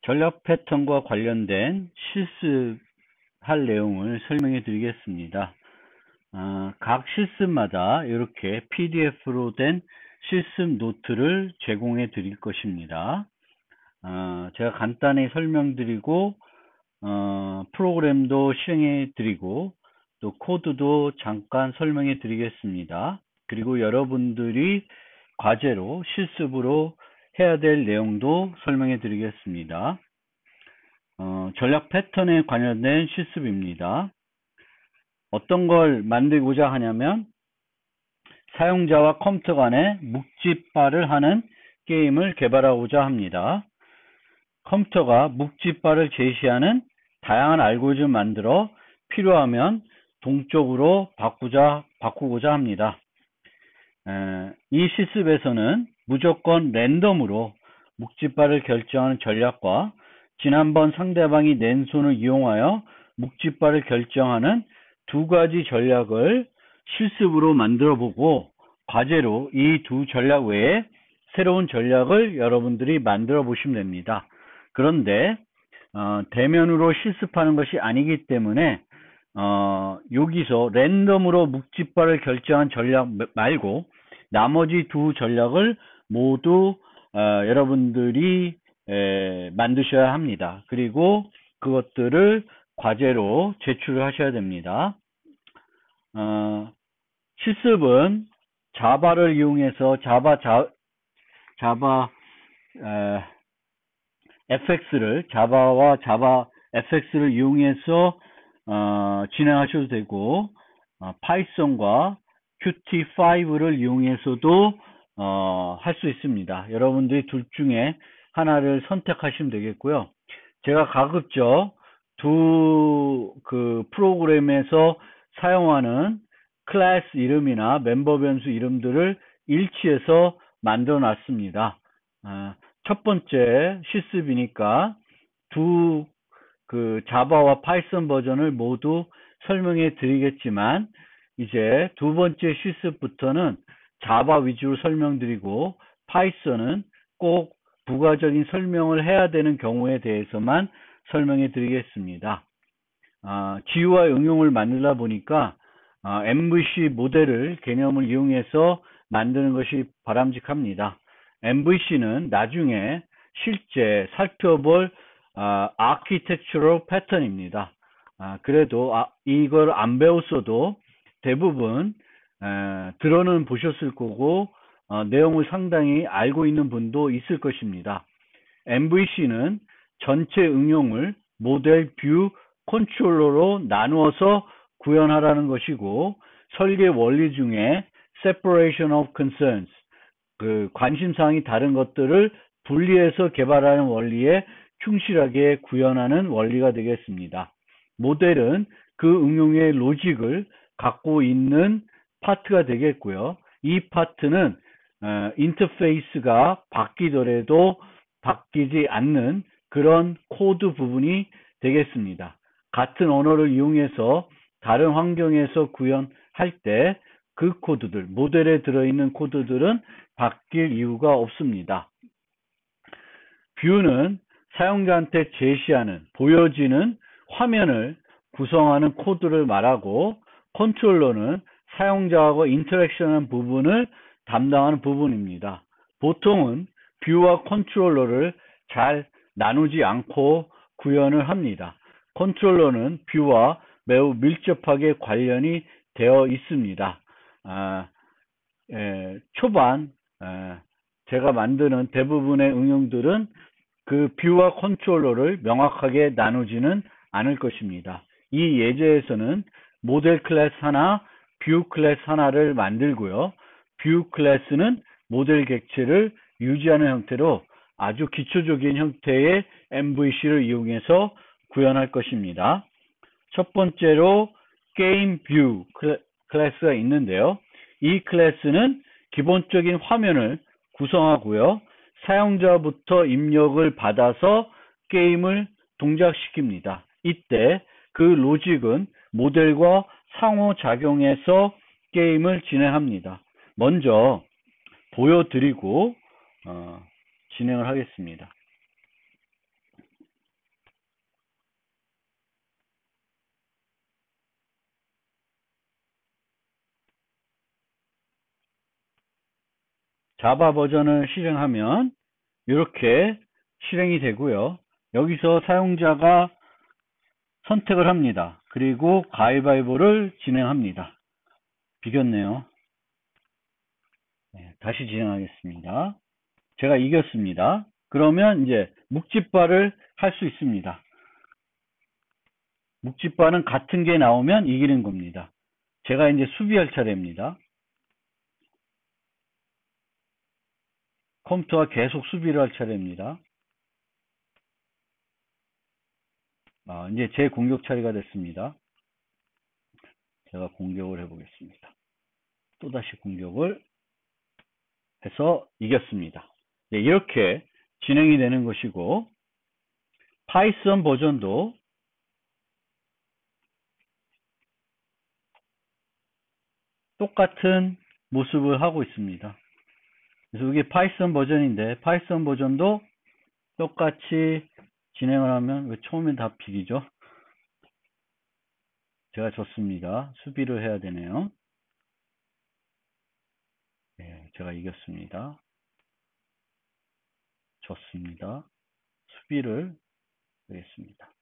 전략 패턴과 관련된 실습할 내용을 설명해 드리겠습니다. 각 실습마다 이렇게 PDF로 된 실습 노트를 제공해 드릴 것입니다. 제가 간단히 설명드리고 프로그램도 실행해 드리고 또 코드도 잠깐 설명해 드리겠습니다. 그리고 여러분들이 과제로 실습으로 해야 될 내용도 설명해 드리겠습니다. 전략 패턴에 관련된 실습입니다. 어떤 걸 만들고자 하냐면 사용자와 컴퓨터 간의 묵찌발을 하는 게임을 개발하고자 합니다. 컴퓨터가 묵찌발을 제시하는 다양한 알고리즘을 만들어 필요하면 동적으로 바꾸고자 합니다. 이 실습에서는 무조건 랜덤으로 묵찌발을 결정하는 전략과 지난번 상대방이 낸 손을 이용하여 묵찌발을 결정하는 두 가지 전략을 실습으로 만들어 보고 과제로 이 두 전략 외에 새로운 전략을 여러분들이 만들어 보시면 됩니다. 그런데 대면으로 실습하는 것이 아니기 때문에 여기서 랜덤으로 묵찌발을 결정한 전략 말고 나머지 두 전략을 모두 여러분들이 만드셔야 합니다. 그리고 그것들을 과제로 제출을 하셔야 됩니다. 실습은 자바를 이용해서 자바와 자바 FX를 이용해서 진행하셔도 되고 파이썬과 Qt5를 이용해서도 할 수 있습니다. 여러분들이 둘 중에 하나를 선택하시면 되겠고요. 제가 가급적 두 프로그램에서 사용하는 클래스 이름이나 멤버 변수 이름들을 일치해서 만들어 놨습니다. 첫 번째 실습이니까 두 자바와 파이썬 버전을 모두 설명해 드리겠지만 이제 두 번째 실습부터는 자바 위주로 설명드리고 파이썬은 꼭 부가적인 설명을 해야 되는 경우에 대해서만 설명해 드리겠습니다. GUI 응용을 만들다 보니까 MVC 모델을 개념을 이용해서 만드는 것이 바람직합니다. MVC는 나중에 실제 살펴볼 아키텍처럴 패턴입니다. 그래도 이걸 안 배웠어도 대부분 들어는 보셨을 거고 내용을 상당히 알고 있는 분도 있을 것입니다. MVC는 전체 응용을 모델, 뷰, 컨트롤러로 나누어서 구현하라는 것이고 설계 원리 중에 separation of concerns, 관심사항이 다른 것들을 분리해서 개발하는 원리에 충실하게 구현하는 원리가 되겠습니다. 모델은 그 응용의 로직을 갖고 있는 파트가 되겠고요. 이 파트는 인터페이스가 바뀌더라도 바뀌지 않는 그런 코드 부분이 되겠습니다. 같은 언어를 이용해서 다른 환경에서 구현할 때 그 코드들, 모델에 들어있는 코드들은 바뀔 이유가 없습니다. 뷰는 사용자한테 제시하는, 보여지는 화면을 구성하는 코드를 말하고 컨트롤러는 사용자하고 인터랙션하는 부분을 담당하는 부분입니다. 보통은 뷰와 컨트롤러를 잘 나누지 않고 구현을 합니다. 컨트롤러는 뷰와 매우 밀접하게 관련이 되어 있습니다. 초반 제가 만드는 대부분의 응용들은 그 뷰와 컨트롤러를 명확하게 나누지는 않을 것입니다. 이 예제에서는 모델 클래스 하나, 뷰 클래스 하나를 만들고요. 뷰 클래스는 모델 객체를 유지하는 형태로 아주 기초적인 형태의 MVC를 이용해서 구현할 것입니다. 첫 번째로 게임 뷰 클래스가 있는데요. 이 클래스는 기본적인 화면을 구성하고요. 사용자부터 입력을 받아서 게임을 동작시킵니다. 이때 그 로직은 모델과 상호작용해서 게임을 진행합니다. 먼저 보여드리고 진행을 하겠습니다. 자바 버전을 실행하면 이렇게 실행이 되고요. 여기서 사용자가 선택을 합니다. 그리고 가위바위보를 진행합니다. 비겼네요. 네, 다시 진행하겠습니다. 제가 이겼습니다. 그러면 이제 묵찌바를 할 수 있습니다. 묵찌바는 같은 게 나오면 이기는 겁니다. 제가 이제 수비할 차례입니다. 컴퓨터가 계속 수비를 할 차례입니다. 이제 제 공격 차례가 됐습니다. 제가 공격을 해보겠습니다. 또다시 공격을 해서 이겼습니다. 네, 이렇게 진행이 되는 것이고, 파이썬 버전도 똑같은 모습을 하고 있습니다. 그래서 이게 파이썬 버전인데, 파이썬 버전도 똑같이 진행을 하면, 왜 처음엔 다 비기죠? 제가 졌습니다. 수비를 해야 되네요. 네, 제가 이겼습니다. 졌습니다. 수비를 하겠습니다.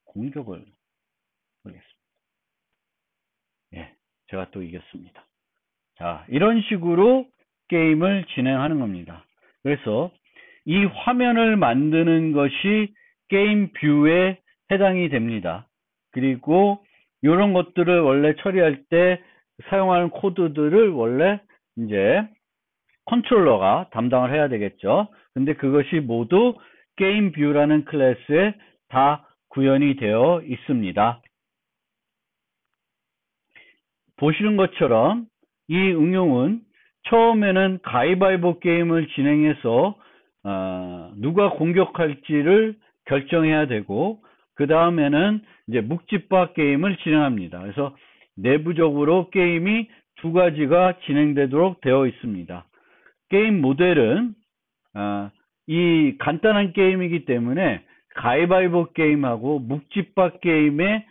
공격을 하겠습니다. 네, 제가 또 이겼습니다. 자, 이런 식으로 게임을 진행하는 겁니다. 그래서 이 화면을 만드는 것이 게임 뷰에 해당이 됩니다. 그리고 이런 것들을 원래 처리할 때 사용하는 코드들을 원래 이제 컨트롤러가 담당을 해야 되겠죠. 근데 그것이 모두 게임 뷰라는 클래스에 다 구현이 되어 있습니다. 보시는 것처럼 이 응용은 처음에는 가위바위보 게임을 진행해서 누가 공격할지를 결정해야 되고, 그 다음에는 이제 묵찌바 게임을 진행합니다. 그래서 내부적으로 게임이 두 가지가 진행되도록 되어 있습니다. 게임 모델은 이 간단한 게임이기 때문에 가위바위보 게임하고 묵찌바 게임의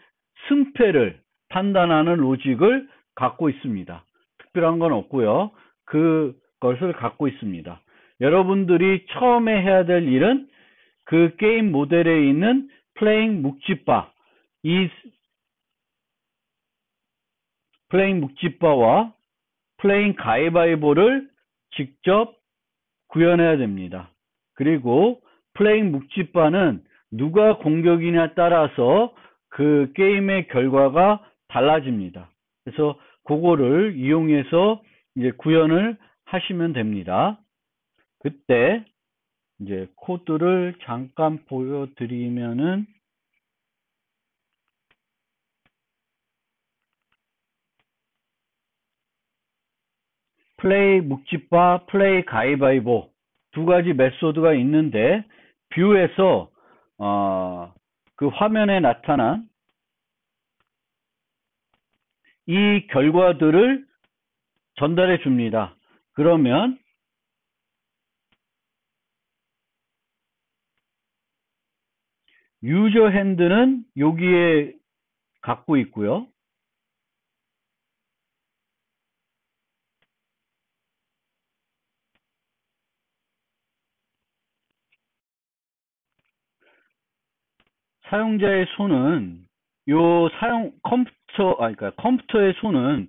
승패를 판단하는 로직을 갖고 있습니다. 특별한 건 없고요. 그것을 갖고 있습니다. 여러분들이 처음에 해야 될 일은 그 게임 모델에 있는 플레잉 묵찌바, 이 플레잉 묵찌바와 플레잉 가위바위보를 직접 구현해야 됩니다. 그리고 플레잉 묵찌바는 누가 공격이냐 따라서 그 게임의 결과가 달라집니다. 그래서 그거를 이용해서 이제 구현을 하시면 됩니다. 그때 이제 코드를 잠깐 보여드리면은, 플레이 묵찌바, 플레이 가위바위보 두 가지 메소드가 있는데, 뷰에서 그 화면에 나타난 이 결과들을 전달해 줍니다. 그러면 유저 핸드는 여기에 갖고 있고요. 사용자의 손은 그러니까 컴퓨터의 손은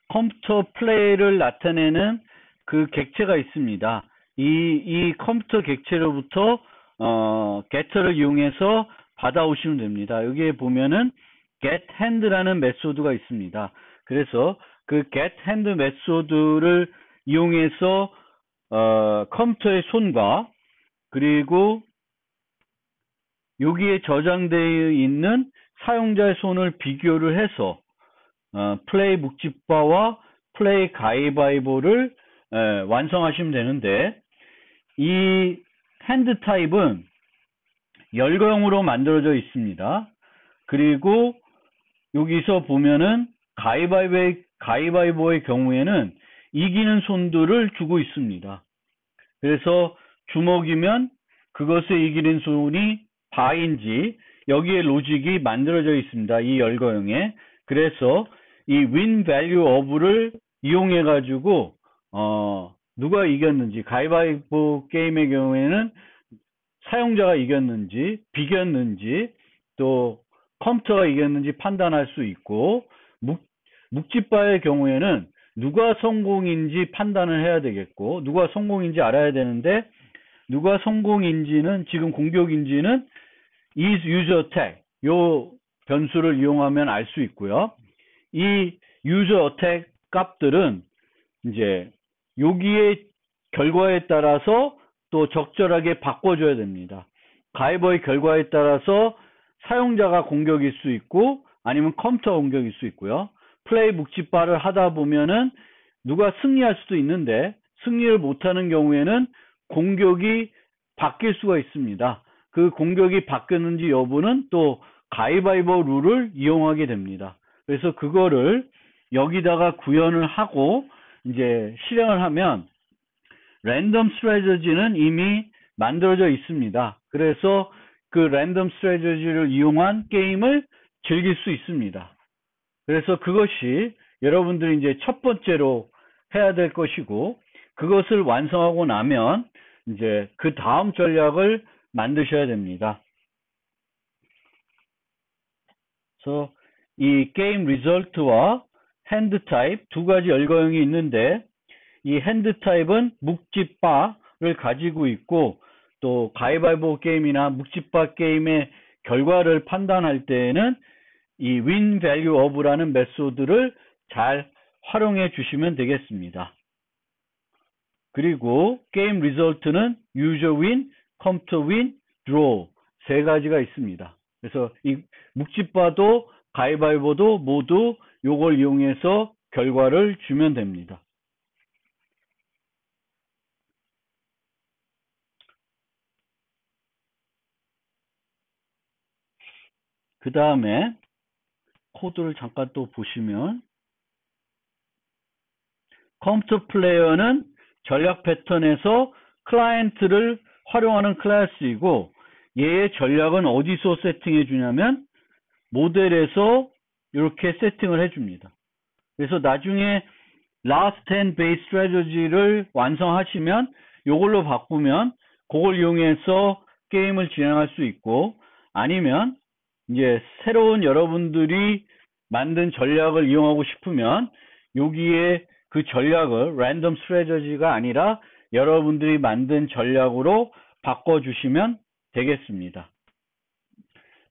컴퓨터 플레이를 나타내는 그 객체가 있습니다. 이 컴퓨터 객체로부터 getter를 이용해서 받아오시면 됩니다. 여기에 보면은 getHand라는 메소드가 있습니다. 그래서 그 getHand 메소드를 이용해서 컴퓨터의 손과, 그리고 여기에 저장되어 있는 사용자의 손을 비교를 해서 플레이 묵찌바와 플레이 가위바위보를 완성하시면 되는데, 이 핸드 타입은 열거형으로 만들어져 있습니다. 그리고 여기서 보면은 가위바위보의 경우에는 이기는 손들을 주고 있습니다. 그래서 주먹이면 그것을 이기는 손이 바인지 여기에 로직이 만들어져 있습니다. 이 열거형에. 그래서 이 win value of를 이용해 가지고 누가 이겼는지, 가위바위보 게임의 경우에는 사용자가 이겼는지, 비겼는지, 또 컴퓨터가 이겼는지 판단할 수 있고, 묵찌바의 경우에는 누가 성공인지 판단을 해야 되겠고, 누가 성공인지 알아야 되는데, 누가 성공인지는, 지금 공격인지는 is user attack, 요 변수를 이용하면 알 수 있고요. 이 user attack 값들은 이제 여기에 결과에 따라서 또 적절하게 바꿔줘야 됩니다. 가이버의 결과에 따라서 사용자가 공격일 수 있고 아니면 컴퓨터 공격일 수 있고요. 플레이 묵찌바를 하다 보면은 누가 승리할 수도 있는데 승리를 못하는 경우에는 공격이 바뀔 수가 있습니다. 그 공격이 바뀌었는지 여부는 또 가위바위보 룰을 이용하게 됩니다. 그래서 그거를 여기다가 구현을 하고 이제 실행을 하면 랜덤 스트래티지는 이미 만들어져 있습니다. 그래서 그 랜덤 스트래티지를 이용한 게임을 즐길 수 있습니다. 그래서 그것이 여러분들이 이제 첫 번째로 해야 될 것이고, 그것을 완성하고 나면 이제 그 다음 전략을 만드셔야 됩니다. 그래서 이 게임 리절트와 핸드 타입 두 가지 열거형이 있는데, 이 핸드 타입은 묵찌바를 가지고 있고, 또 가위바위보 게임이나 묵찌바 게임의 결과를 판단할 때에는 이 win value of라는 메소드를 잘 활용해 주시면 되겠습니다. 그리고 게임 리절트는 user win, computer win, draw 세 가지가 있습니다. 그래서 이 묵찌바도 가위바위보도 모두 요걸 이용해서 결과를 주면 됩니다. 그 다음에 코드를 잠깐 또 보시면, 컴퓨터 플레이어는 전략 패턴에서 클라이언트를 활용하는 클래스이고, 얘의 전략은 어디서 세팅해 주냐면 모델에서 이렇게 세팅을 해 줍니다. 그래서 나중에 last and base strategy를 완성하시면 이걸로 바꾸면 그걸 이용해서 게임을 진행할 수 있고, 아니면 이제 새로운 여러분들이 만든 전략을 이용하고 싶으면 여기에 그 전략을 랜덤 스트래티지가 아니라 여러분들이 만든 전략으로 바꿔주시면 되겠습니다.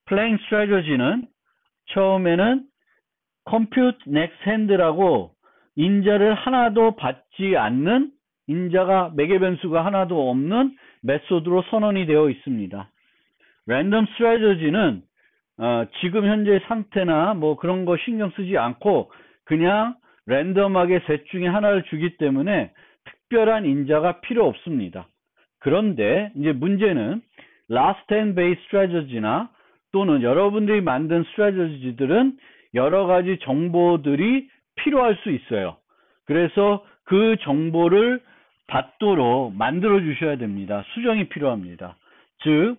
플레잉 스트래티지는 처음에는 compute next hand라고 인자를 하나도 받지 않는, 인자가 매개 변수가 하나도 없는 메소드로 선언이 되어 있습니다. 랜덤 스트래티지는 지금 현재 상태나 뭐 그런 거 신경 쓰지 않고 그냥 랜덤하게 셋 중에 하나를 주기 때문에 특별한 인자가 필요 없습니다. 그런데 이제 문제는 last and base strategy나 또는 여러분들이 만든 스트래티지들은 여러 가지 정보들이 필요할 수 있어요. 그래서 그 정보를 받도록 만들어 주셔야 됩니다. 수정이 필요합니다. 즉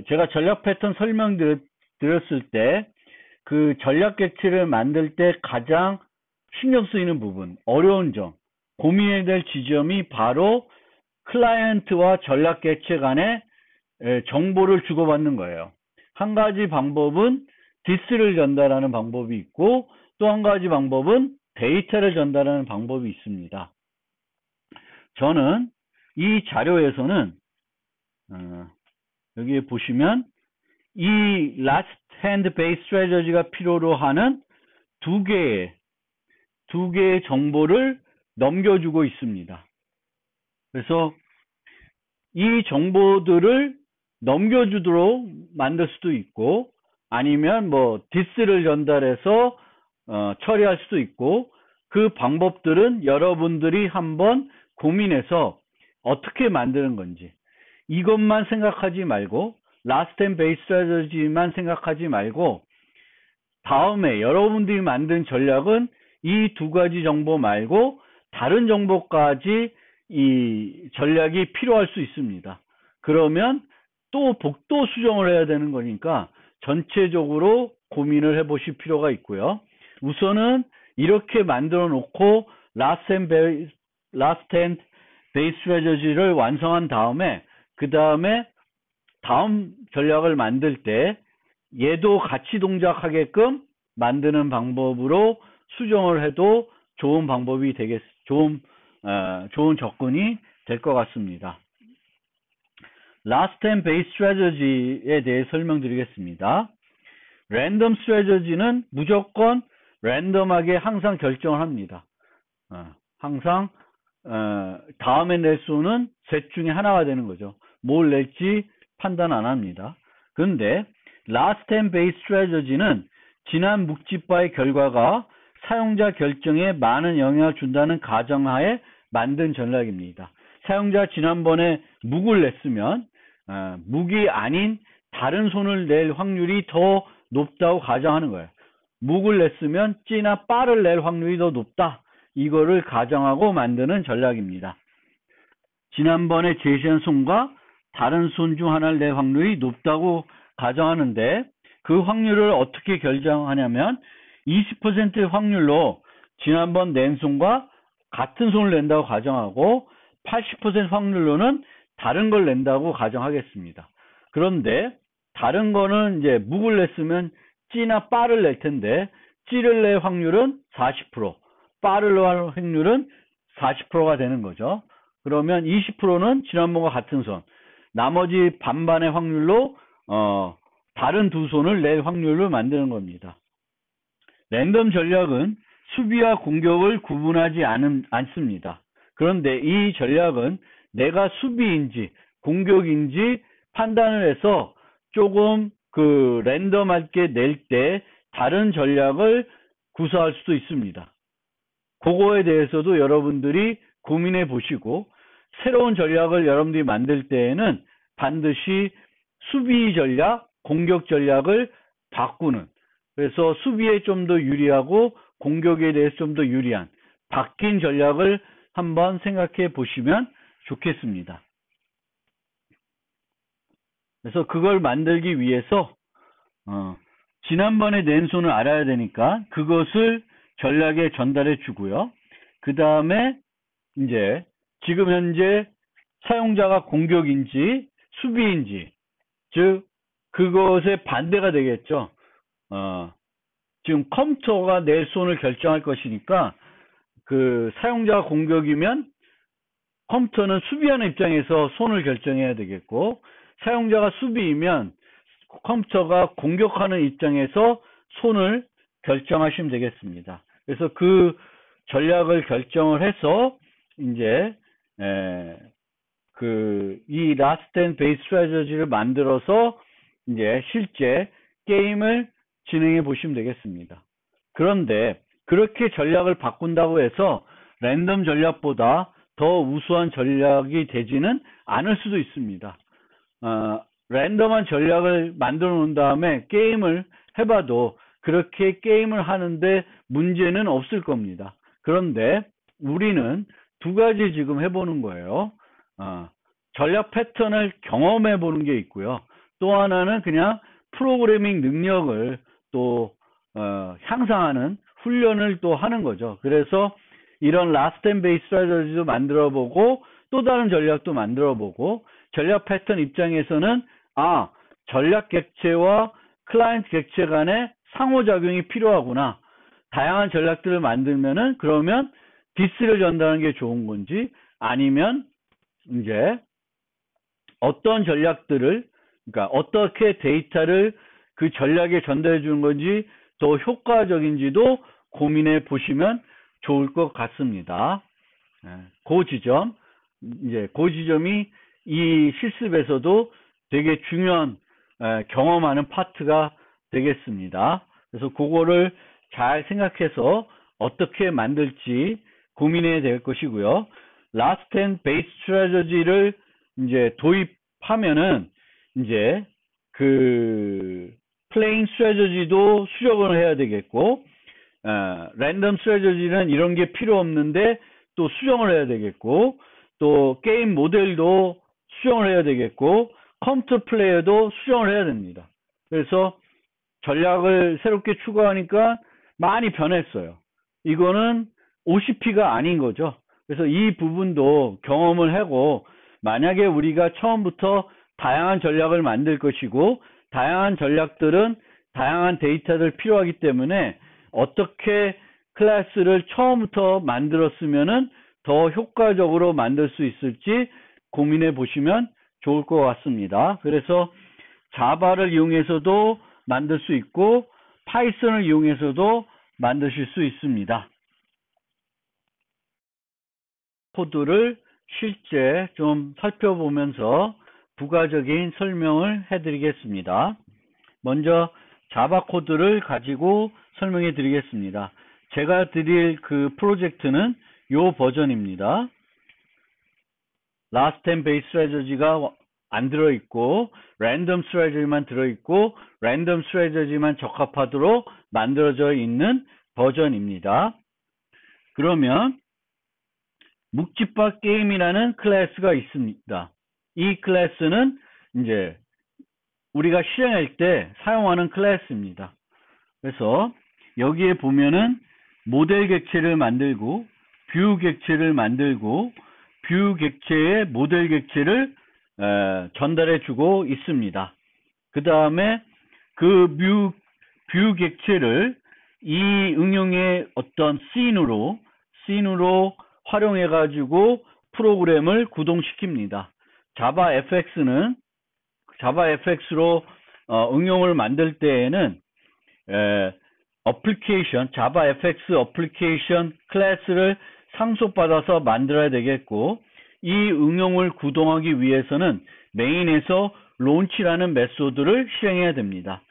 제가 전략 패턴 설명드렸을 때 그 전략 객체를 만들 때 가장 신경 쓰이는 부분, 어려운 점, 고민해야 될 지점이 바로 클라이언트와 전략 객체 간의 정보를 주고받는 거예요. 한 가지 방법은 디스를 전달하는 방법이 있고, 또 한 가지 방법은 데이터를 전달하는 방법이 있습니다. 저는 이 자료에서는 여기에 보시면 이 last hand base strategy가 필요로 하는 두 개의 정보를 넘겨주고 있습니다. 그래서 이 정보들을 넘겨주도록 만들 수도 있고, 아니면 뭐 디스를 전달해서 처리할 수도 있고, 그 방법들은 여러분들이 한번 고민해서 어떻게 만드는 건지, 이것만 생각하지 말고 last and base strategy만 생각하지 말고, 다음에 여러분들이 만든 전략은 이 두 가지 정보 말고 다른 정보까지 이 전략이 필요할 수 있습니다. 그러면 또 복도 수정을 해야 되는 거니까 전체적으로 고민을 해보실 필요가 있고요. 우선은 이렇게 만들어 놓고 last and last hand base strategy를 완성한 다음에 그 다음에 다음 전략을 만들 때 얘도 같이 동작하게끔 만드는 방법으로 수정을 해도 좋은 방법이 좋은 접근이 될 것 같습니다. Last hand base strategy에 대해 설명드리겠습니다. 랜덤 스트래티지는 무조건 랜덤하게 항상 결정을 합니다. 항상 다음에 낼 수는 셋 중에 하나가 되는 거죠. 뭘 낼지 판단 안 합니다. 그런데 Last hand base strategy는 지난 묵집바의 결과가 사용자 결정에 많은 영향을 준다는 가정하에 만든 전략입니다. 사용자 지난번에 묵을 냈으면 묵이 아닌 다른 손을 낼 확률이 더 높다고 가정하는 거예요. 묵을 냈으면 찌나 빠를 낼 확률이 더 높다. 이거를 가정하고 만드는 전략입니다. 지난번에 제시한 손과 다른 손 중 하나를 낼 확률이 높다고 가정하는데 그 확률을 어떻게 결정하냐면 20%의 확률로 지난번 낸 손과 같은 손을 낸다고 가정하고 80% 확률로는 다른 걸 낸다고 가정하겠습니다. 그런데 다른 거는 이제 묵을 냈으면 찌나 빠를 낼 텐데 찌를 낼 확률은 40%, 빠를 낼 확률은 40%가 되는 거죠. 그러면 20%는 지난번과 같은 손, 나머지 반반의 확률로 다른 두 손을 낼 확률을 만드는 겁니다. 랜덤 전략은 수비와 공격을 구분하지 않습니다. 그런데 이 전략은 내가 수비인지 공격인지 판단을 해서 조금 랜덤하게 낼 때 다른 전략을 구사할 수도 있습니다. 그거에 대해서도 여러분들이 고민해 보시고 새로운 전략을 여러분들이 만들 때에는 반드시 수비 전략, 공격 전략을 바꾸는, 그래서 수비에 좀 더 유리하고 공격에 대해서 좀 더 유리한 바뀐 전략을 한번 생각해 보시면 좋겠습니다. 그래서 그걸 만들기 위해서 지난번에 낸 손을 알아야 되니까 그것을 전략에 전달해 주고요. 그 다음에 이제 지금 현재 사용자가 공격인지 수비인지, 즉 그것의 반대가 되겠죠. 지금 컴퓨터가 내 손을 결정할 것이니까 그 사용자가 공격이면 컴퓨터는 수비하는 입장에서 손을 결정해야 되겠고, 사용자가 수비이면 컴퓨터가 공격하는 입장에서 손을 결정하시면 되겠습니다. 그래서 그 전략을 결정을 해서 이제 이 Last hand base strategy를 만들어서 이제 실제 게임을 진행해 보시면 되겠습니다. 그런데 그렇게 전략을 바꾼다고 해서 랜덤 전략보다 더 우수한 전략이 되지는 않을 수도 있습니다. 랜덤한 전략을 만들어 놓은 다음에 게임을 해봐도 그렇게 게임을 하는데 문제는 없을 겁니다. 그런데 우리는 두 가지 지금 해보는 거예요. 전략 패턴을 경험해 보는 게 있고요. 또 하나는 그냥 프로그래밍 능력을 또 향상하는 훈련을 또 하는 거죠. 그래서 이런 Last hand base strategy도 만들어 보고 또 다른 전략도 만들어 보고, 전략 패턴 입장에서는 전략 객체와 클라이언트 객체 간의 상호작용이 필요하구나. 다양한 전략들을 만들면은 그러면 디스를 전달하는 게 좋은 건지, 아니면 이제 어떤 전략들을, 그러니까 어떻게 데이터를 그 전략에 전달해 주는 건지 더 효과적인지도 고민해 보시면 좋을 것 같습니다. 그 지점이 이 실습에서도 되게 중요한 경험하는 파트가 되겠습니다. 그래서 그거를 잘 생각해서 어떻게 만들지 고민해야 될 것이고요. Last hand base strategy를 이제 도입하면은 이제 그 playing strategy도 수정을 해야 되겠고, 랜덤 스트래티지는 이런 게 필요 없는데 또 수정을 해야 되겠고, 또 게임 모델도 수정을 해야 되겠고, 컴퓨터 플레이어도 수정을 해야 됩니다. 그래서 전략을 새롭게 추가하니까 많이 변했어요. 이거는 OCP가 아닌 거죠. 그래서 이 부분도 경험을 하고, 만약에 우리가 처음부터 다양한 전략을 만들 것이고, 다양한 전략들은 다양한 데이터들 필요하기 때문에 어떻게 클래스를 처음부터 만들었으면은 더 효과적으로 만들 수 있을지 고민해 보시면 좋을 것 같습니다. 그래서 자바를 이용해서도 만들 수 있고 파이썬을 이용해서도 만드실 수 있습니다. 코드를 실제 좀 살펴보면서 부가적인 설명을 해드리겠습니다. 먼저 자바 코드를 가지고 설명해 드리겠습니다. 제가 드릴 그 프로젝트는 요 버전입니다. Last and Base Strategy가 안 들어있고 랜덤 스트래티지만 들어있고 랜덤 스트래티지만 적합하도록 만들어져 있는 버전입니다. 그러면 묵집밥 게임이라는 클래스가 있습니다. 이 클래스는 이제 우리가 실행할 때 사용하는 클래스입니다. 그래서 여기에 보면은 모델 객체를 만들고 뷰 객체를 만들고 뷰 객체에 모델 객체를 전달해 주고 있습니다. 그 다음에 그 뷰 객체를 이 응용의 어떤 씬으로 활용해 가지고 프로그램을 구동시킵니다. 자바 FX로 응용을 만들 때에는 자바 FX 어플리케이션 클래스를 상속받아서 만들어야 되겠고, 이 응용을 구동하기 위해서는 메인에서 론치라는 메소드를 실행해야 됩니다.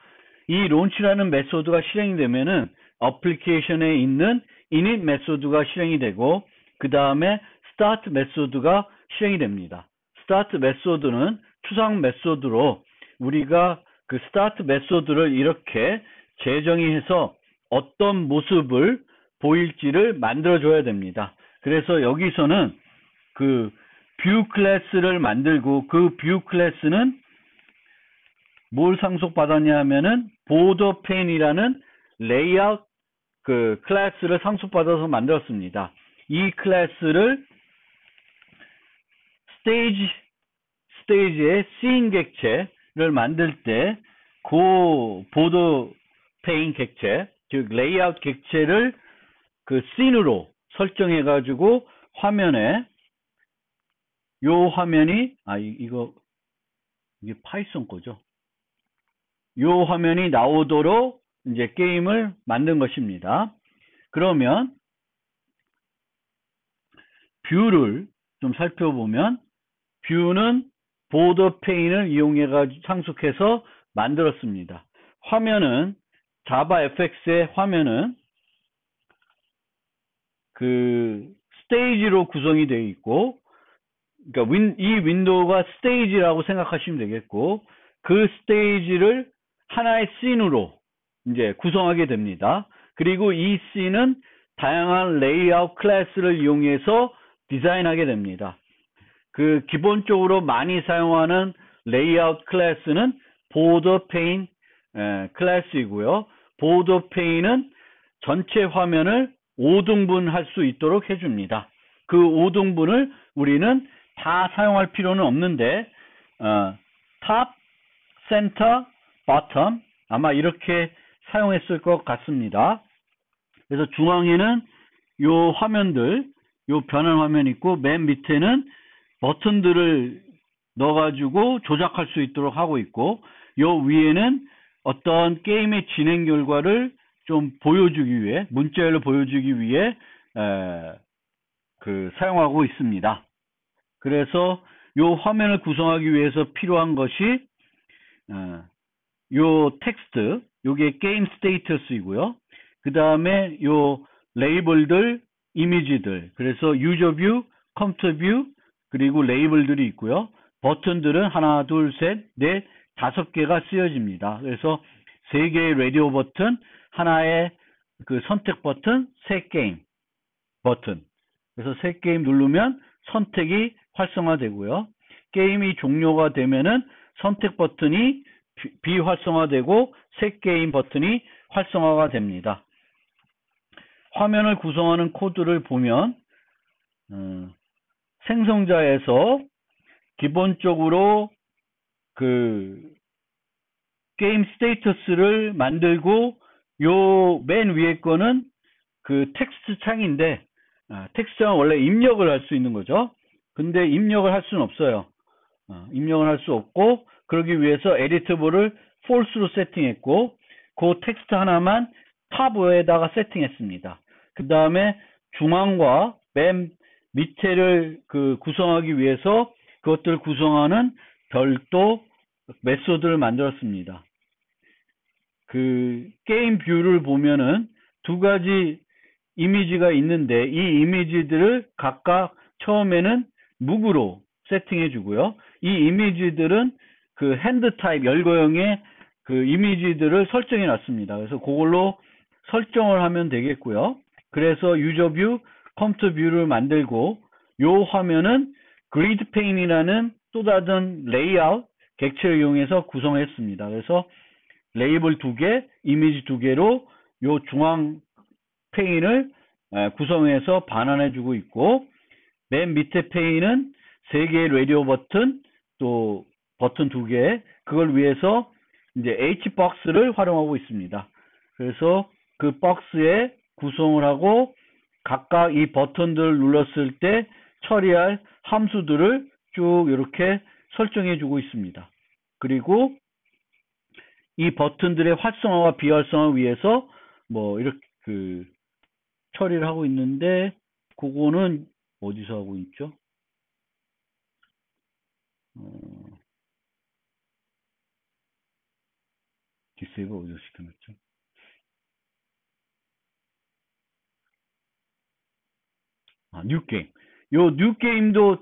이 론치라는 메소드가 실행이 되면은 어플리케이션에 있는 init 메소드가 실행이 되고, 그 다음에 start 메소드가 실행이 됩니다. start 메소드는 추상 메소드로 우리가 그 start 메소드를 이렇게 재정의해서 어떤 모습을 보일지를 만들어줘야 됩니다. 그래서 여기서는 그 뷰 클래스를 만들고, 그 뷰 클래스는 뭘 상속받았냐 하면은 보더 페인이라는 레이아웃 그 클래스를 상속받아서 만들었습니다. 이 클래스를 스테이지의 씬 객체를 만들 때 그 보더 페인 객체, 즉 레이아웃 객체를 그 씬으로 설정해 가지고 화면에 요 화면이 이게 파이썬 거죠. 요 화면이 나오도록 이제 게임을 만든 것입니다. 그러면 뷰를 좀 살펴보면 뷰는 보더 페인을 이용해 가지고 상속해서 만들었습니다. 화면은 자바 FX의 화면은 그 스테이지로 구성이 되어 있고, 그러니까 이 윈도우가 스테이지라고 생각하시면 되겠고, 그 스테이지를 하나의 씬으로 이제 구성하게 됩니다. 그리고 이 씬은 다양한 레이아웃 클래스를 이용해서 디자인하게 됩니다. 그 기본적으로 많이 사용하는 레이아웃 클래스는 보더 페인 클래스이고요. 보더 페인은 전체 화면을 5등분 할 수 있도록 해줍니다. 그 5등분을 우리는 다 사용할 필요는 없는데 탑, 센터, 바텀 아마 이렇게 사용했을 것 같습니다. 그래서 중앙에는 요 화면들, 요 변환 화면 있고, 맨 밑에는 버튼들을 넣어가지고 조작할 수 있도록 하고 있고, 요 위에는 어떤 게임의 진행 결과를 좀 보여주기 위해, 문자열로 보여주기 위해 사용하고 있습니다. 그래서 요 화면을 구성하기 위해서 필요한 것이 요 텍스트, 요게 게임 스테이터스이고요. 그 다음에 요 레이블들, 이미지들, 그래서 유저 뷰, 컴퓨터 뷰, 그리고 레이블들이 있고요. 버튼들은 하나, 둘, 셋, 넷, 5개가 쓰여집니다. 그래서 3개의 라디오 버튼, 하나의 그 선택 버튼, 3게임 버튼. 그래서 3게임 누르면 선택이 활성화되고요. 게임이 종료가 되면은 선택 버튼이 비활성화되고 3게임 버튼이 활성화가 됩니다. 화면을 구성하는 코드를 보면 생성자에서 기본적으로 그 게임 스테이터스를 만들고 요 맨 위에 거는 그 텍스트 창인데 텍스트 창은 원래 입력을 할 수 있는 거죠. 근데 입력을 할 수는 없어요. 입력을 할 수 없고 그러기 위해서 에디터블을 false로 세팅했고 그 텍스트 하나만 탑에다가 세팅했습니다. 그 다음에 중앙과 맨 밑에를 그 구성하기 위해서 그것들을 구성하는 별도 메소드를 만들었습니다. 그 게임 뷰를 보면은 두 가지 이미지가 있는데 이 이미지들을 각각 처음에는 묵으로 세팅해 주고요. 이 이미지들은 그 핸드 타입 열거형의 그 이미지들을 설정해 놨습니다. 그래서 그걸로 설정을 하면 되겠고요. 그래서 유저 뷰, 컴퓨터 뷰를 만들고 요 화면은 그리드 페인이라는 또 다른 레이아웃 객체를 이용해서 구성했습니다. 그래서 레이블 2개, 이미지 2개로 요 중앙 페인을 구성해서 반환해주고 있고 맨 밑에 페인은 3개의 라디오 버튼 또 버튼 2개 그걸 위해서 이제 H박스를 활용하고 있습니다. 그래서 그 박스에 구성을 하고 각각 이 버튼들을 눌렀을 때 처리할 함수들을 쭉 이렇게 설정해 주고 있습니다. 그리고 이 버튼들의 활성화와 비활성화 위해서 뭐 이렇게 그 처리를 하고 있는데 그거는 어디서 하고 있죠? 디세이블 어디서 시켜놨죠? 뉴게임. 요 뉴게임도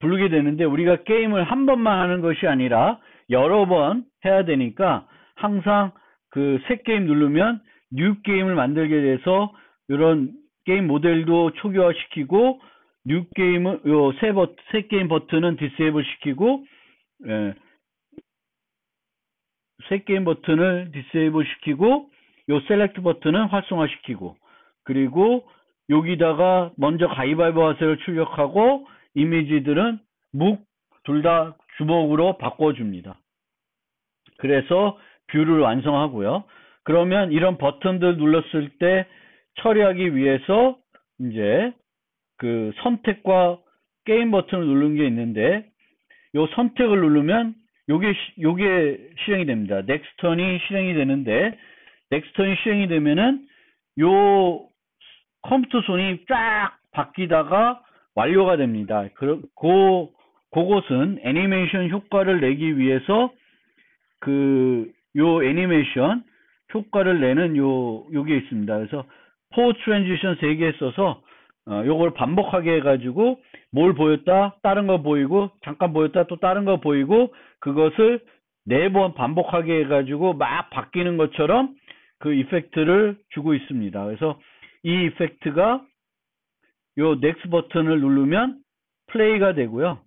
부르게 되는데 우리가 게임을 한 번만 하는 것이 아니라 여러 번 해야 되니까 항상 그 새 게임 누르면 뉴 게임을 만들게 돼서 이런 게임 모델도 초기화시키고 뉴 게임은 요 새 게임 버튼은 디세이블 시키고 새 게임 버튼을 디세이블 시키고 요 셀렉트 버튼은 활성화시키고 그리고 여기다가 먼저 가위바위보 하세를 출력하고 이미지들은 묵 둘 다 주먹으로 바꿔줍니다. 그래서 뷰를 완성하고요. 그러면 이런 버튼들 눌렀을 때 처리하기 위해서 이제 그 선택과 게임 버튼을 누르는 게 있는데 요 선택을 누르면 요게 실행이 됩니다. 넥스턴이 실행이 되는데 넥스턴이 실행이 되면은 요 컴퓨터 손이 쫙 바뀌다가 완료가 됩니다. 그것은 애니메이션 효과를 내기 위해서 요 애니메이션 효과를 내는 요게 있습니다. 그래서 포 트랜지션 3개 써서 요걸 반복하게 해가지고 뭘 보였다 다른 거 보이고 잠깐 보였다 또 다른 거 보이고 그것을 4번 반복하게 해가지고 막 바뀌는 것처럼 그 이펙트를 주고 있습니다. 그래서 이 이펙트가 요 넥스트 버튼을 누르면 플레이가 되고요.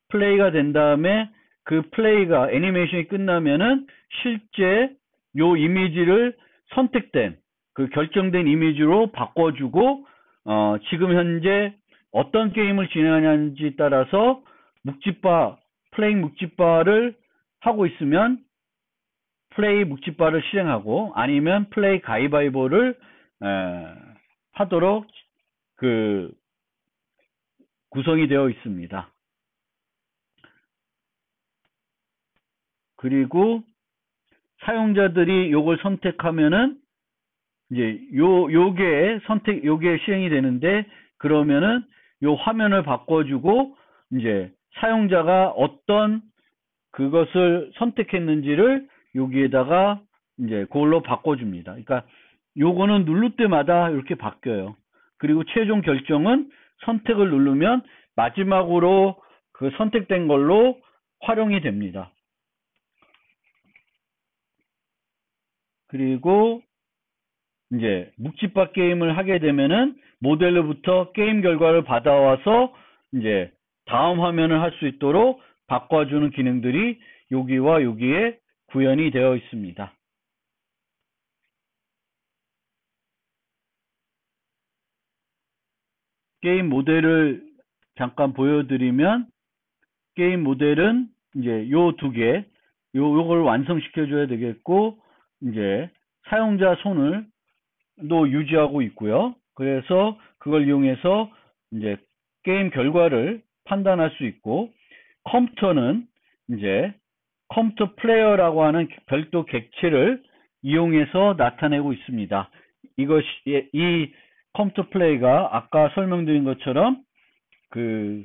플레이가 된 다음에 그 플레이가 애니메이션이 끝나면은 실제 요 이미지를 선택된 그 결정된 이미지로 바꿔주고 지금 현재 어떤 게임을 진행하는지 따라서 플레이 묵지바를 하고 있으면 플레이 묵지바를 실행하고 아니면 플레이 가위바위보를 하도록 그 구성이 되어 있습니다. 그리고 사용자들이 요걸 선택하면은 이제 요게 실행이 되는데 그러면은 요 화면을 바꿔주고 이제 사용자가 어떤 그것을 선택했는지를 여기에다가 이제 그걸로 바꿔줍니다. 그러니까 요거는 누를 때마다 이렇게 바뀌어요. 그리고 최종 결정은 선택을 누르면 마지막으로 그 선택된 걸로 활용이 됩니다. 그리고 이제 묵지바 게임을 하게 되면은 모델로부터 게임 결과를 받아와서 이제 다음 화면을 할 수 있도록 바꿔주는 기능들이 여기와 여기에 구현이 되어 있습니다. 게임 모델을 잠깐 보여드리면 게임 모델은 이제 요 두 개, 요걸 완성시켜 줘야 되겠고, 이제 사용자 손을 도 유지하고 있고요. 그래서 그걸 이용해서 이제 게임 결과를 판단할 수 있고, 컴퓨터는 이제 컴퓨터 플레이어라고 하는 별도 객체를 이용해서 나타내고 있습니다. 이 컴퓨터 플레이가 아까 설명드린 것처럼 그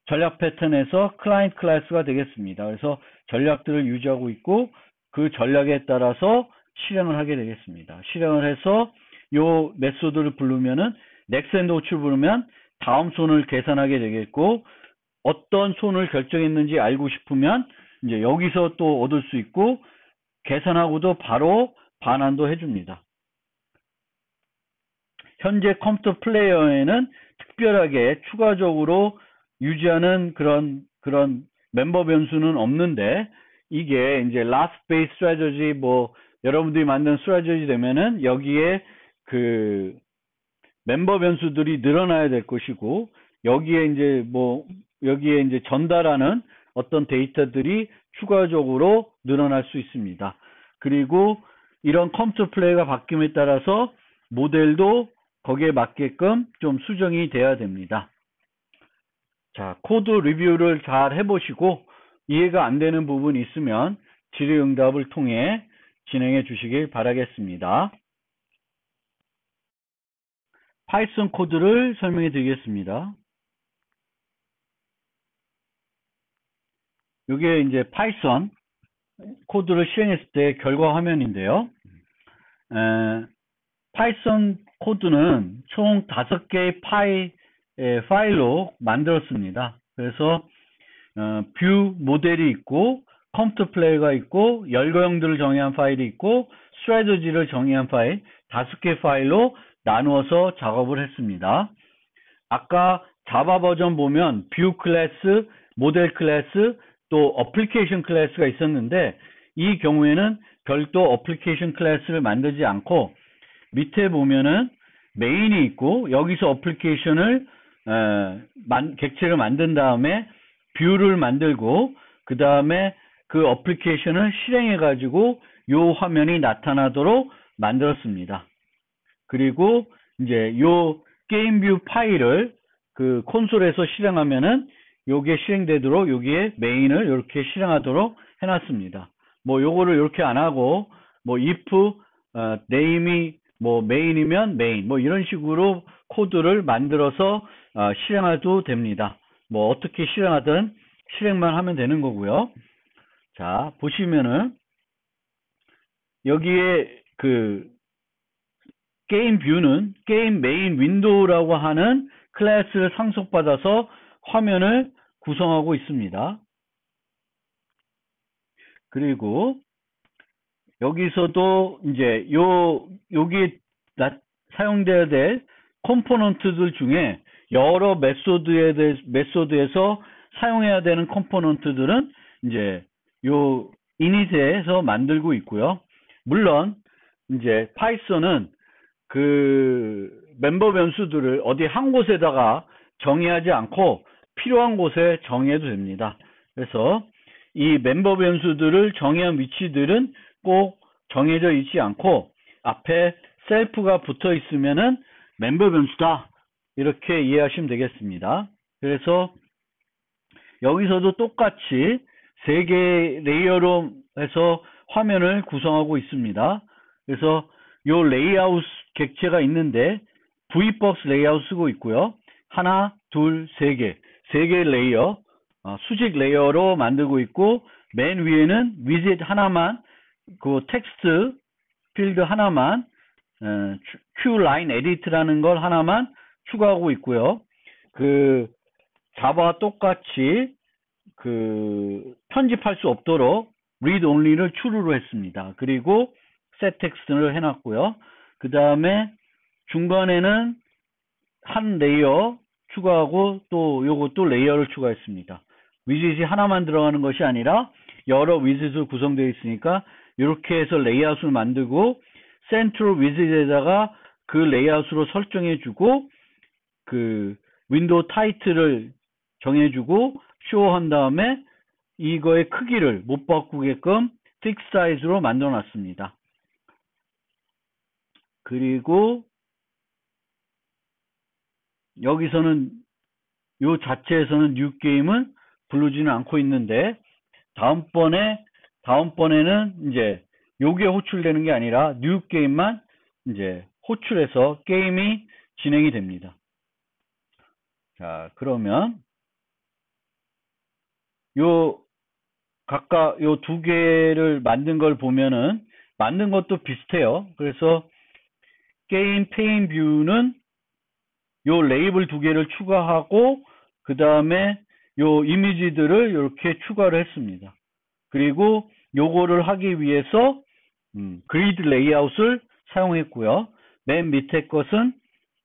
전략 패턴에서 클라이언트 클래스가 되겠습니다. 그래서 전략들을 유지하고 있고 그 전략에 따라서 실행을 하게 되겠습니다. 실행을 해서 요 메소드를 부르면은 넥스 앤 노츠를 부르면 다음 손을 계산하게 되겠고, 어떤 손을 결정했는지 알고 싶으면 이제 여기서 또 얻을 수 있고, 계산하고도 바로 반환도 해줍니다. 현재 컴퓨터 플레이어에는 특별하게 추가적으로 유지하는 그런 멤버 변수는 없는데, 이게 이제 last base strategy, 뭐 여러분들이 만든 strategy 되면은 여기에 그 멤버 변수들이 늘어나야 될 것이고, 여기에 이제 전달하는 어떤 데이터들이 추가적으로 늘어날 수 있습니다. 그리고 이런 컴퓨터 플레이가 바뀜에 따라서 모델도 거기에 맞게끔 좀 수정이 돼야 됩니다. 자, 코드 리뷰를 잘 해보시고 이해가 안 되는 부분이 있으면 질의응답을 통해 진행해 주시길 바라겠습니다. 파이썬 코드를 설명해 드리겠습니다. 이게 이제 파이썬 코드를 실행했을 때 결과 화면인데요. 파이썬 코드는 총 5개의 파일로 만들었습니다. 그래서 뷰 모델이 있고, 컴퓨터 플레이가 있고, 열거형들을 정의한 파일이 있고, 스트래티지를 정의한 파일 5개 파일로 나누어서 작업을 했습니다. 아까 자바 버전 보면 뷰 클래스, 모델 클래스, 또 어플리케이션 클래스가 있었는데, 이 경우에는 별도 어플리케이션 클래스를 만들지 않고 밑에 보면은 메인이 있고, 여기서 어플리케이션을 객체를 만든 다음에 뷰를 만들고, 그 다음에 그 어플리케이션을 실행해 가지고 요 화면이 나타나도록 만들었습니다. 그리고 이제 요 게임 뷰 파일을 그 콘솔에서 실행하면은 요게 실행되도록 여기에 메인을 이렇게 실행하도록 해놨습니다. 뭐 요거를 이렇게 안 하고 뭐 if name이 뭐 메인이면 메인 뭐 이런 식으로 코드를 만들어서 실행해도 됩니다. 뭐 어떻게 실행하든 실행만 하면 되는 거고요. 자, 보시면은 여기에 그 게임 뷰는 게임 메인 윈도우라고 하는 클래스를 상속받아서 화면을 구성하고 있습니다. 그리고 여기서도 이제 여기 사용되어야 될 컴포넌트들 중에 여러 메소드에서 사용해야 되는 컴포넌트들은 이제 요 이닛에서 만들고 있고요. 물론 이제 파이썬은 그 멤버 변수들을 어디 한 곳에다가 정의하지 않고 필요한 곳에 정의해도 됩니다. 그래서 이 멤버 변수들을 정의한 위치들은 꼭 정해져 있지 않고 앞에 셀프가 붙어 있으면은 멤버 변수다, 이렇게 이해하시면 되겠습니다. 그래서 여기서도 똑같이 3개의 레이어로 해서 화면을 구성하고 있습니다. 그래서 요 레이아웃 객체가 있는데 Vbox 레이아웃 쓰고 있고요. 하나, 둘, 3개. 3개의 레이어, 수직 레이어로 만들고 있고, 맨 위에는 위젯 하나만, 그 텍스트 필드 하나만, Qline Edit라는 걸 하나만 추가하고 있고요. 그 자바와 똑같이 그 편집할 수 없도록 read only를 true로 했습니다. 그리고 set text를 해놨고요. 그 다음에 중간에는 한 레이어 추가하고 또 요것도 레이어를 추가했습니다. 위젯이 하나만 들어가는 것이 아니라 여러 위젯으로 구성되어 있으니까 이렇게 해서 레이아웃을 만들고 센트럴 위젯에다가 그 레이아웃으로 설정해주고 그 윈도우 타이틀을 정해주고 쇼한 다음에 이거의 크기를 못 바꾸게끔 픽스 사이즈로 만들어 놨습니다. 그리고 여기서는 요 자체에서는 뉴 게임은 부르지는 않고 있는데 다음번에는 이제 요게 호출되는 게 아니라 뉴 게임만 이제 호출해서 게임이 진행이 됩니다. 자, 그러면 각각 요 두 개를 만든 걸 보면은 만든 것도 비슷해요. 그래서 게임 페인 뷰는 요 레이블 두 개를 추가하고 그 다음에 요 이미지들을 이렇게 추가를 했습니다. 그리고 요거를 하기 위해서 그리드 레이아웃을 사용했고요. 맨 밑에 것은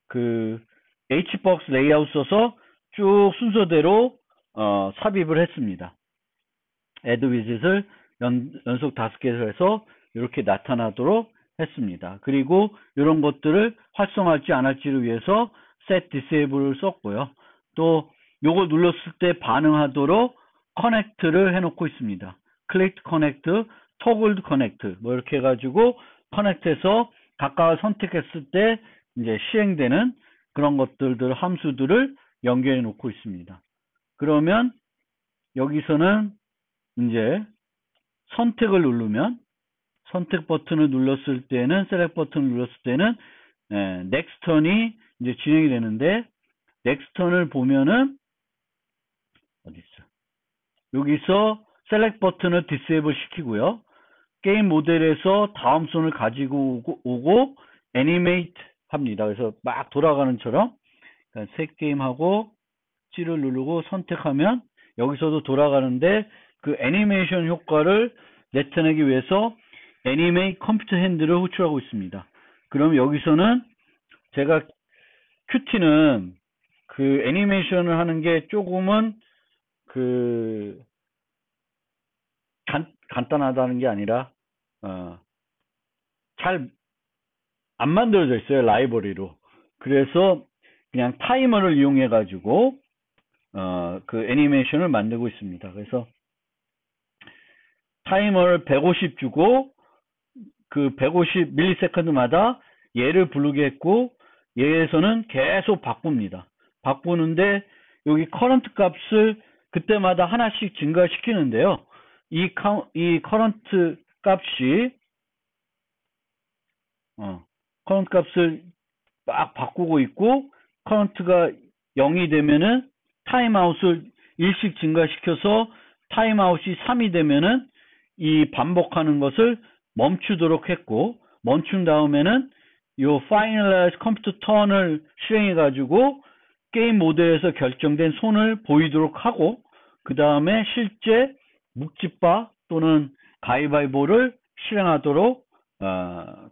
그 Hbox 레이아웃 써서 쭉 순서대로 삽입을 했습니다. add widget을 연속 5개를 해서 이렇게 나타나도록 했습니다. 그리고 이런 것들을 활성화할지 안 할지를 위해서 set disable을 썼고요. 또 요걸 눌렀을 때 반응하도록 connect를 해놓고 있습니다. click connect, toggled connect 뭐 이렇게 해가지고 connect해서 각각 선택했을 때 이제 시행되는 그런 것들을 함수들을 연결해 놓고 있습니다. 그러면 여기서는 이제 선택을 누르면 선택 버튼을 눌렀을 때는 셀렉트 버튼을 눌렀을 때는 넥스트 턴이 이제 진행이 되는데 넥스트 턴을 보면은 어디 있어? 여기서 셀렉트 버튼을 디세이블 시키고요. 게임 모델에서 다음 손을 가지고 오고 애니메이트 합니다. 그래서 막 돌아가는처럼 새 게임하고 C를 누르고 선택하면 여기서도 돌아가는데 그 애니메이션 효과를 나타내기 위해서 애니메이트 컴퓨터 핸들을 호출하고 있습니다. 그럼 여기서는 제가 큐티는 그 애니메이션을 하는 게 조금은 그 간단하다는 게 아니라 잘 안 만들어져 있어요. 라이브러리로. 그래서 그냥 타이머를 이용해 가지고 그 애니메이션을 만들고 있습니다. 그래서 타이머를 150 주고 그 150 밀리세컨드마다 얘를 부르게 했고 얘에서는 계속 바꿉니다. 바꾸는데 여기 커런트 값을 그때마다 하나씩 증가시키는데요. 이 커런트 값이 커런트 값을 막 바꾸고 있고 커런트가 0이 되면은 타임아웃을 일씩 증가시켜서 타임아웃이 3이 되면은 이 반복하는 것을 멈추도록 했고 멈춘 다음에는 요 finalize 컴퓨터 턴을 실행해 가지고 게임 모드에서 결정된 손을 보이도록 하고 그 다음에 실제 묵찌바 또는 가위바위보를 실행하도록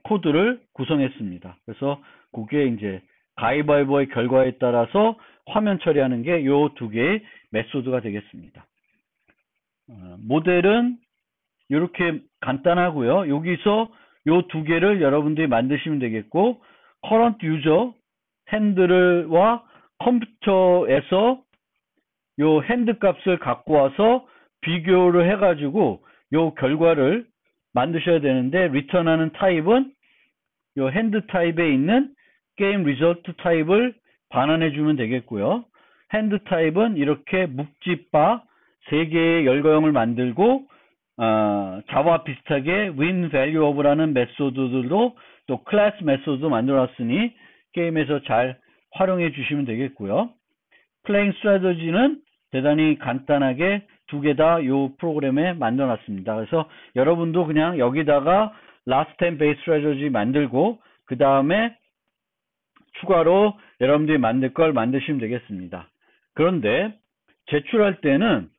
코드를 구성했습니다. 그래서 그게 이제 가위바위보의 결과에 따라서 화면 처리하는 게 요 두 개의 메소드가 되겠습니다. 모델은 이렇게 간단하고요. 여기서 요 두 개를 여러분들이 만드시면 되겠고 current user 핸들과 컴퓨터에서 요 핸드 값을 갖고 와서 비교를 해가지고 요 결과를 만드셔야 되는데 리턴하는 타입은 요 핸드 타입에 있는 게임 리절트 타입을 반환해 주면 되겠고요. 핸드 타입은 이렇게 묵찌바 3개의 열거형을 만들고 자와 비슷하게 win value of라는 메소드들도 또 클래스 메소드도 만들어놨으니 게임에서 잘 활용해 주시면 되겠고요. 플레잉 스트래터지는 대단히 간단하게 두 개 다 이 프로그램에 만들어놨습니다. 그래서 여러분도 그냥 여기다가 last time base strategy 만들고 그 다음에 추가로 여러분들이 만들 걸 만드시면 되겠습니다. 그런데 제출할 때는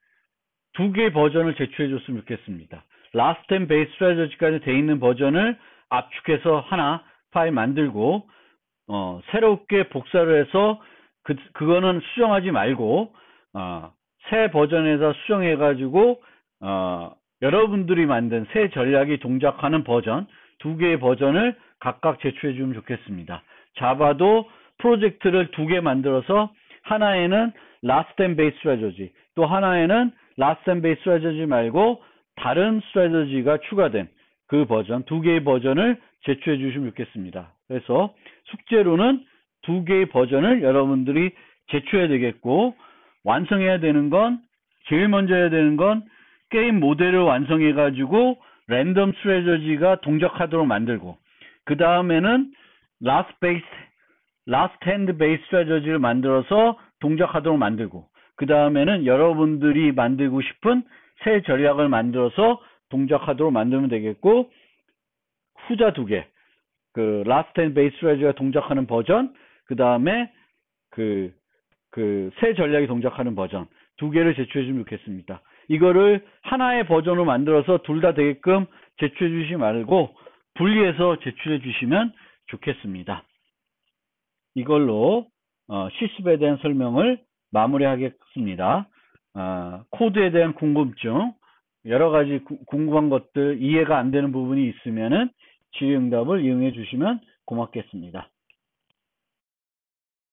두 개의 버전을 제출해 줬으면 좋겠습니다. last time base strategy까지 돼 있는 버전을 압축해서 하나 파일 만들고 새롭게 복사를 해서 그거는 수정하지 말고 새 버전에다 수정해 가지고 여러분들이 만든 새 전략이 동작하는 버전 두 개의 버전을 각각 제출해 주면 좋겠습니다. 자바도 프로젝트를 두 개 만들어서 하나에는 last and base strategy, 또 하나에는 last and base strategy 말고 다른 스트래터지가 추가된 그 버전, 두 개의 버전을 제출해 주시면 좋겠습니다. 그래서 숙제로는 두 개의 버전을 여러분들이 제출해야 되겠고, 완성해야 되는 건, 제일 먼저 해야 되는 건 게임 모델을 완성해 가지고 랜덤 스트래터지가 동작하도록 만들고, 그 다음에는 last hand base 스트래터지를 만들어서 동작하도록 만들고, 그 다음에는 여러분들이 만들고 싶은 새 전략을 만들어서 동작하도록 만들면 되겠고, 후자 두 개, 그 last hand base 스트래터지가 동작하는 버전, 그 다음에 새 전략이 동작하는 버전 두 개를 제출해 주시면 좋겠습니다. 이거를 하나의 버전으로 만들어서 둘 다 되게끔 제출해 주시지 말고 분리해서 제출해 주시면 좋겠습니다. 이걸로 실습에 대한 설명을 마무리하겠습니다. 코드에 대한 궁금증, 여러 가지 궁금한 것들, 이해가 안 되는 부분이 있으면은 질의응답을 이용해 주시면 고맙겠습니다.